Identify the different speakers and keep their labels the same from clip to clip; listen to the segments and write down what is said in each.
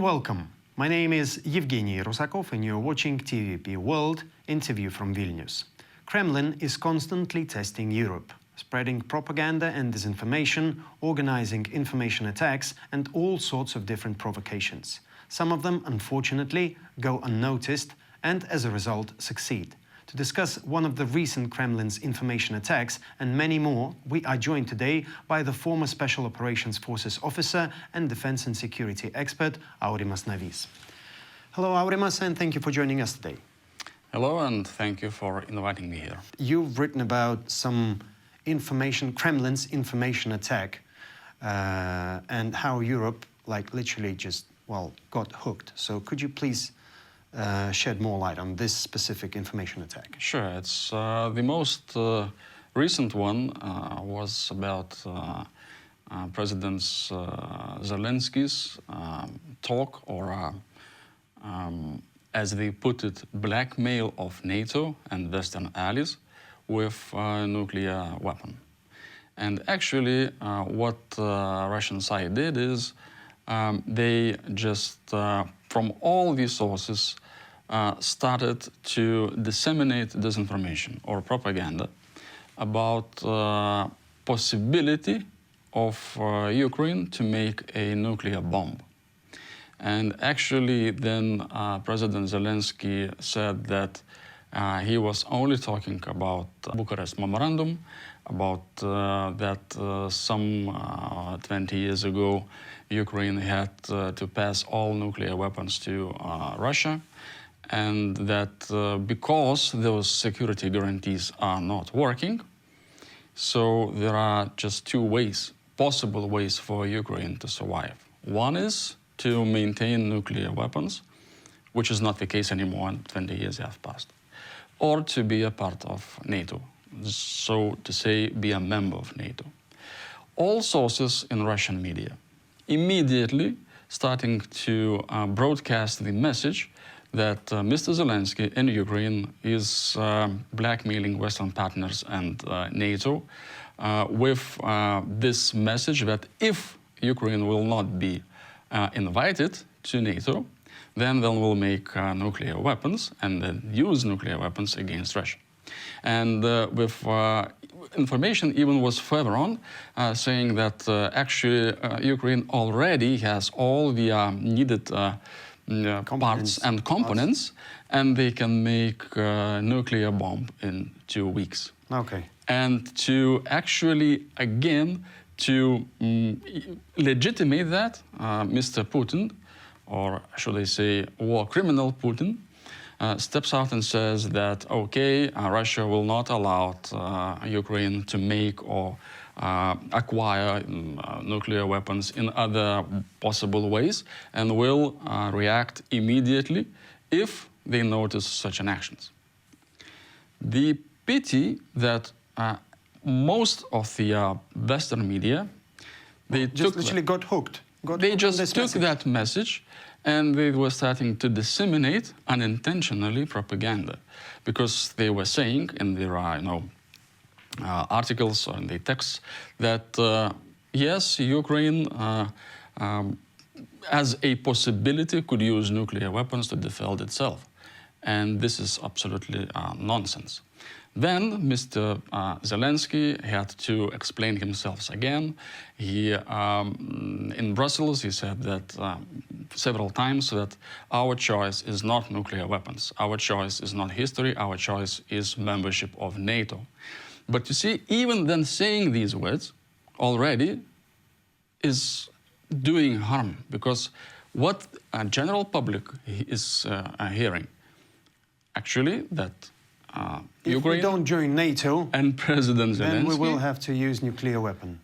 Speaker 1: and welcome. My name is Jevgenij Rusakov and you're watching TVP World, interview from Vilnius. Kremlin is constantly testing Europe, spreading propaganda and disinformation, organizing information attacks and all sorts of different provocations. Some of them, unfortunately, go unnoticed and as a result succeed. To discuss one of the recent Kremlin's information attacks and many more, we are joined today by the former Special Operations Forces officer and defense and security expert, Aurimas Navys. Hello, Aurimas, and thank you for joining us today.
Speaker 2: Hello, and thank you for inviting me here.
Speaker 1: You've written about some Kremlin's information attack, and how Europe, literally just, got hooked. So could you please shed more light on this specific information attack?
Speaker 2: Sure. It's the most recent one was about President Zelensky's talk, or as they put it, blackmail of NATO and Western allies with a nuclear weapon. And actually, what Russian side did is they just, from all these sources, started to disseminate disinformation or propaganda about possibility of Ukraine to make a nuclear bomb. And actually then President Zelensky said that he was only talking about Bucharest Memorandum, about that some 20 years ago Ukraine had to pass all nuclear weapons to Russia, and that because those security guarantees are not working, so there are just two ways, possible ways for Ukraine to survive. One is to maintain nuclear weapons, which is not the case anymore, and 20 years have passed, or to be a part of NATO, so to say, be a member of NATO. All sources in Russian media immediately starting to broadcast the message that Mr. Zelensky in Ukraine is blackmailing Western partners and NATO with this message that if Ukraine will not be invited to NATO, then they will make nuclear weapons and then use nuclear weapons against Russia. And with information even was further on, saying that actually Ukraine already has all the needed parts and components, and they can make a nuclear bomb in 2 weeks.
Speaker 1: Okay.
Speaker 2: And to actually, again, to legitimate that, Mr. Putin, or should I say war criminal Putin, steps out and says that, okay, Russia will not allow Ukraine to make or acquire nuclear weapons in other possible ways, and will react immediately if they notice such an actions. The pity that most of the Western media, they
Speaker 1: just literally got hooked.
Speaker 2: They just took that message and they were starting to disseminate unintentionally propaganda, because they were saying in their articles or in the texts that yes, Ukraine as a possibility could use nuclear weapons to defend itself. And this is absolutely nonsense. Then Mr. Zelensky had to explain himself again. He, in Brussels, he said that several times that our choice is not nuclear weapons. Our choice is not history. Our choice is membership of NATO. But you see, even then saying these words already is doing harm, because what a general public is hearing, actually, that
Speaker 1: if
Speaker 2: Ukraine
Speaker 1: we don't join NATO
Speaker 2: and President Zelensky,
Speaker 1: then we will have to use nuclear weapon.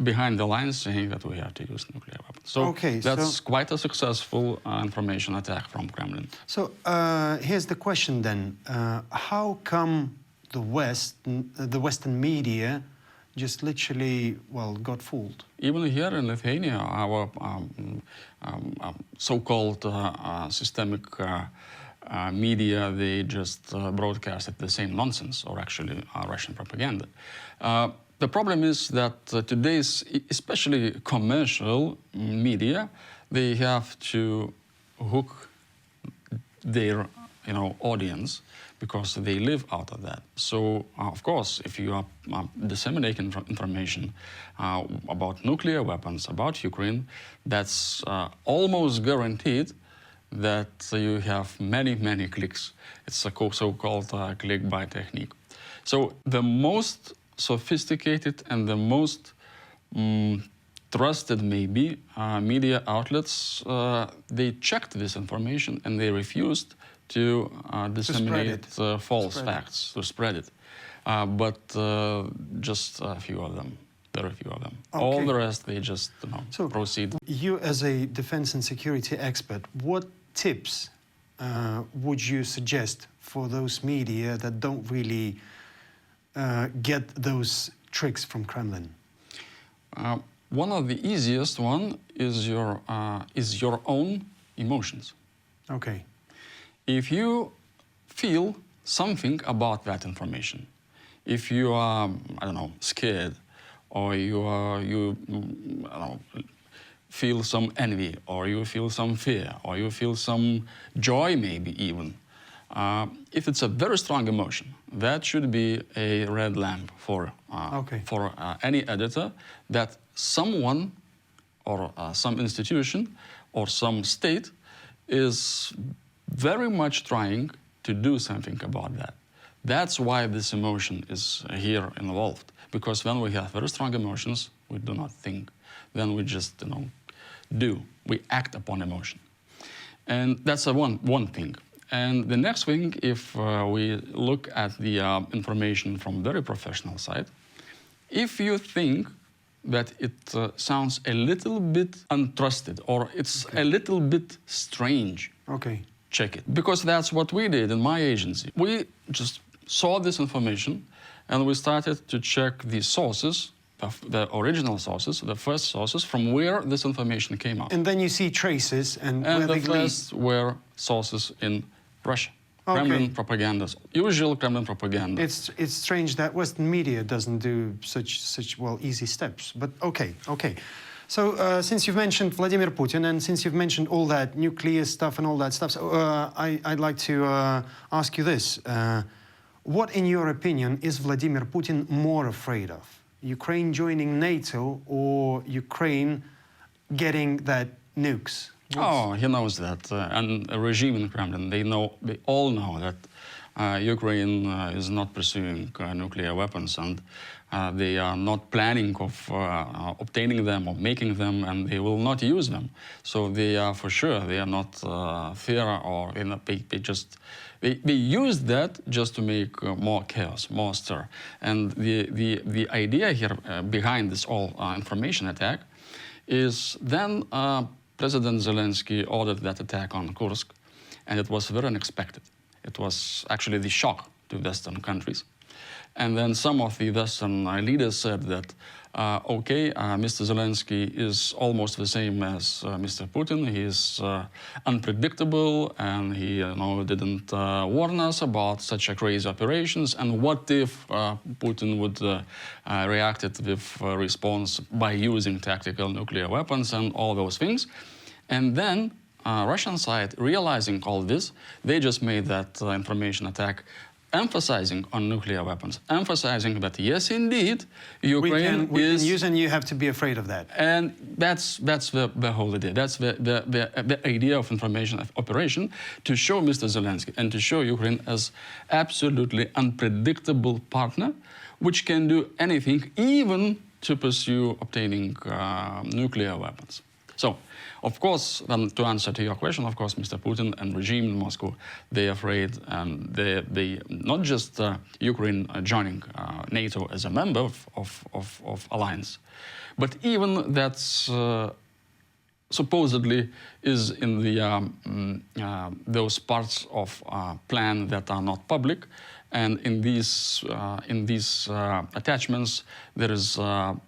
Speaker 2: Behind the lines saying that we have to use nuclear weapons. So
Speaker 1: okay,
Speaker 2: that's quite a successful information attack from Kremlin.
Speaker 1: So here's the question then. How come the Western media just literally, got fooled? Even
Speaker 2: here in Lithuania, our so-called systemic media, they just broadcasted the same nonsense, or actually Russian propaganda. The problem is that today's, especially commercial media, they have to hook their audience because they live out of that. So, of course, if you are disseminating information about nuclear weapons, about Ukraine, that's almost guaranteed that you have many, many clicks. It's a so-called click-buy technique. So the most sophisticated and the most trusted, maybe, media outlets, they checked this information and they refused to disseminate false facts, to spread it. But just a few of them, very few of them. Okay. All the rest, they just proceed.
Speaker 1: You, as a defense and security expert, what tips would you suggest for those media that don't really get those tricks from Kremlin?
Speaker 2: One of the easiest one is your own emotions.
Speaker 1: Okay.
Speaker 2: If you feel something about that information, if you are, I don't know, scared, or you feel some envy, or you feel some fear, or you feel some joy, maybe even, if it's a very strong emotion, that should be a red lamp for any editor, that someone or some institution or some state is very much trying to do something about that. That's why this emotion is here involved. Because when we have very strong emotions, we do not think. Then we just, do. We act upon emotion. And that's one thing. And the next thing, if we look at the information from very professional side, if you think that it sounds a little bit untrusted or it's a little bit strange, check it. Because that's what we did in my agency. We just saw this information and we started to check the sources, the original sources, the first sources from where this information came out.
Speaker 1: And then you see traces and where
Speaker 2: the
Speaker 1: they
Speaker 2: first were sources in Russia. Kremlin propaganda, usual Kremlin propaganda.
Speaker 1: It's strange that Western media doesn't do such easy steps. But okay. So since you've mentioned Vladimir Putin and since you've mentioned all that nuclear stuff and all that stuff, so, I'd like to ask you this: what, in your opinion, is Vladimir Putin more afraid of? Ukraine joining NATO or Ukraine getting that nukes?
Speaker 2: Oh, he knows that, and a regime in Kremlin, they all know that Ukraine is not pursuing nuclear weapons, and they are not planning of obtaining them or making them, and they will not use them. So they are, for sure, they are not fear or they use that just to make more chaos, more stir. And the idea here behind this all information attack is then President Zelensky ordered that attack on Kursk, and it was very unexpected. It was actually the shock to Western countries. And then some of the Western leaders said that, Mr. Zelensky is almost the same as Mr. Putin. He is unpredictable, and he didn't warn us about such crazy operations. And what if Putin would react with a response by using tactical nuclear weapons and all those things? And then Russian side, realizing all this, they just made that information attack emphasizing on nuclear weapons, emphasizing that yes, indeed, Ukraine
Speaker 1: we can use, and you have to be afraid of that.
Speaker 2: And that's the whole idea. That's the idea of information operation, to show Mr. Zelensky and to show Ukraine as absolutely unpredictable partner, which can do anything, even to pursue obtaining nuclear weapons. So, of course, to answer to your question, of course, Mr. Putin and regime in Moscow, they're afraid, and they not just Ukraine joining NATO as a member of alliance, but even that's supposedly is in the those parts of plan that are not public, and in these attachments there is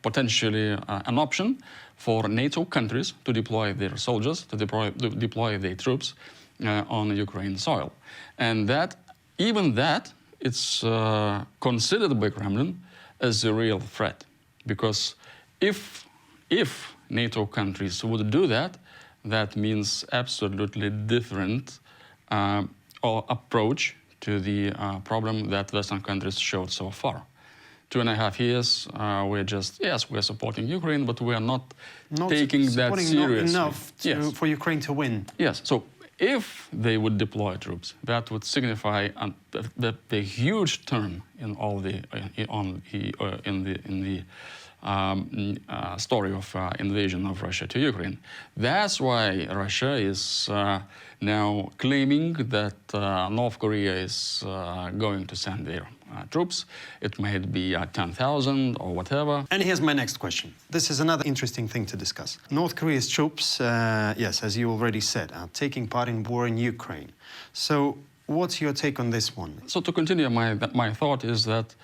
Speaker 2: potentially an option for NATO countries to deploy their soldiers, to deploy their troops on Ukraine soil. And even that, it's considered by Kremlin as a real threat. Because if NATO countries would do that, that means absolutely different or approach to the problem that Western countries showed so far. 2.5 years, we're just, yes, we're supporting Ukraine, but we are not taking that seriously.
Speaker 1: Not enough for Ukraine to win.
Speaker 2: Yes, so if they would deploy troops, that would signify the huge turn in all the story of invasion of Russia to Ukraine. That's why Russia is now claiming that North Korea is going to send their troops. It might be 10,000 or whatever.
Speaker 1: And here's my next question. This is another interesting thing to discuss. North Korea's troops, yes, as you already said, are taking part in war in Ukraine. So what's your take on this one?
Speaker 2: So to continue, my thought is that,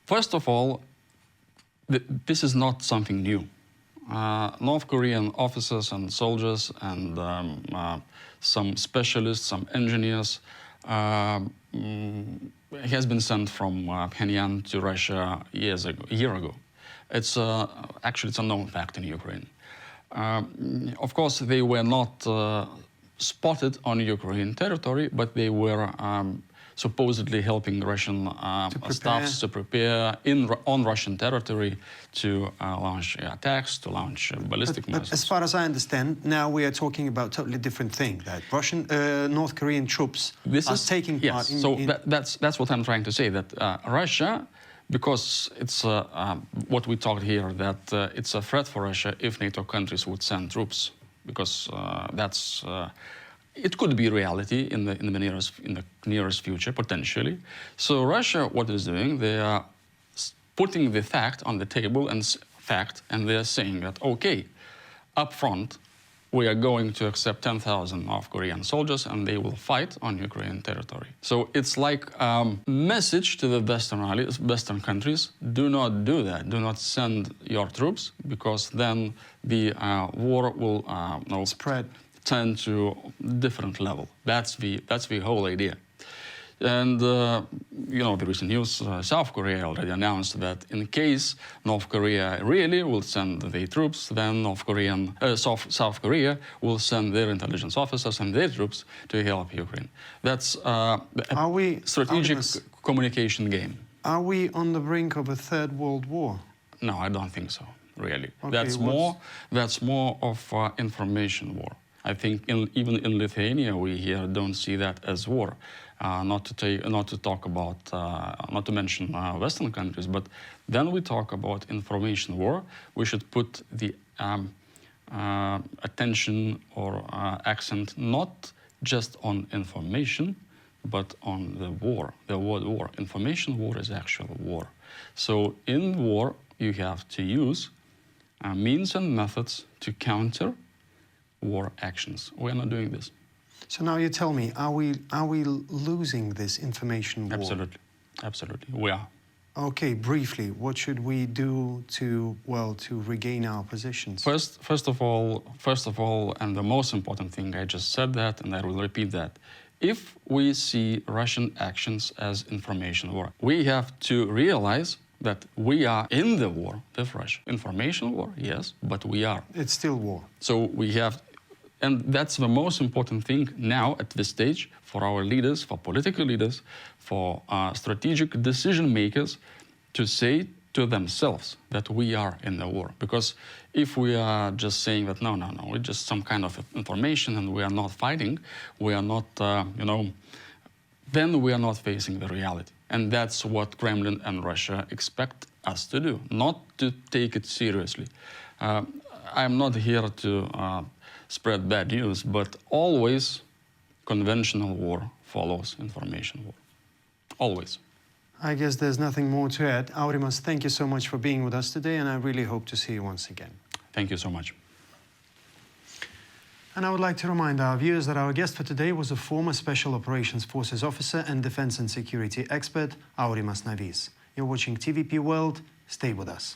Speaker 2: first of all, this is not something new. North Korean officers and soldiers and some specialists, some engineers has been sent from Pyongyang to Russia a year ago. It's actually it's a known fact in Ukraine. Of course, they were not spotted on Ukraine territory, but they were supposedly helping Russian staffs to prepare on Russian territory to launch attacks, to launch ballistic missiles.
Speaker 1: But as far as I understand, now we are talking about a totally different thing, that North Korean troops are taking part in...
Speaker 2: So that's what I'm trying to say, that Russia, because it's what we talked here, that it's a threat for Russia if NATO countries would send troops, because that's... it could be reality in the nearest future, potentially. So Russia, what is doing, they are putting the fact on the table and they are saying that, okay, up front, we are going to accept 10,000 North Korean soldiers and they will fight on Ukrainian territory. So it's like a message to the Western countries, do not do that, do not send your troops, because then the war will
Speaker 1: spread.
Speaker 2: Turn to different level. That's the whole idea. And you know, the recent news, South Korea already announced that in case North Korea really will send their troops, then South Korea will send their intelligence officers and their troops to help Ukraine. That's a strategic communication game.
Speaker 1: Are we on the brink of a third world war?
Speaker 2: No, I don't think so, really.
Speaker 1: Okay,
Speaker 2: that's more of information war. I think even in Lithuania, we here don't see that as war. Not to mention Western countries, but then we talk about information war. We should put the attention or accent not just on information, but on the war, the word war. Information war is actual war. So in war, you have to use means and methods to counter war actions. We are not doing this.
Speaker 1: So now you tell me, are we losing this information war?
Speaker 2: Absolutely, we are.
Speaker 1: Okay, briefly, what should we do to regain our positions?
Speaker 2: First of all, and the most important thing, I just said that, and I will repeat that. If we see Russian actions as information war, we have to realize that we are in the war with Russia. Information war, yes, but we are.
Speaker 1: It's still war.
Speaker 2: So we have, and that's the most important thing now at this stage for our leaders, for political leaders, for strategic decision makers to say to themselves that we are in the war. Because if we are just saying that, no, we're just some kind of information and we are not fighting, we are not, then we are not facing the reality. And that's what Kremlin and Russia expect us to do, not to take it seriously. I'm not here to spread bad news, but always conventional war follows information war. Always.
Speaker 1: I guess there's nothing more to add. Aurimas, thank you so much for being with us today, and I really hope to see you once again.
Speaker 2: Thank you so much.
Speaker 1: And I would like to remind our viewers that our guest for today was a former Special Operations Forces officer and defense and security expert, Aurimas Navys. You're watching TVP World. Stay with us.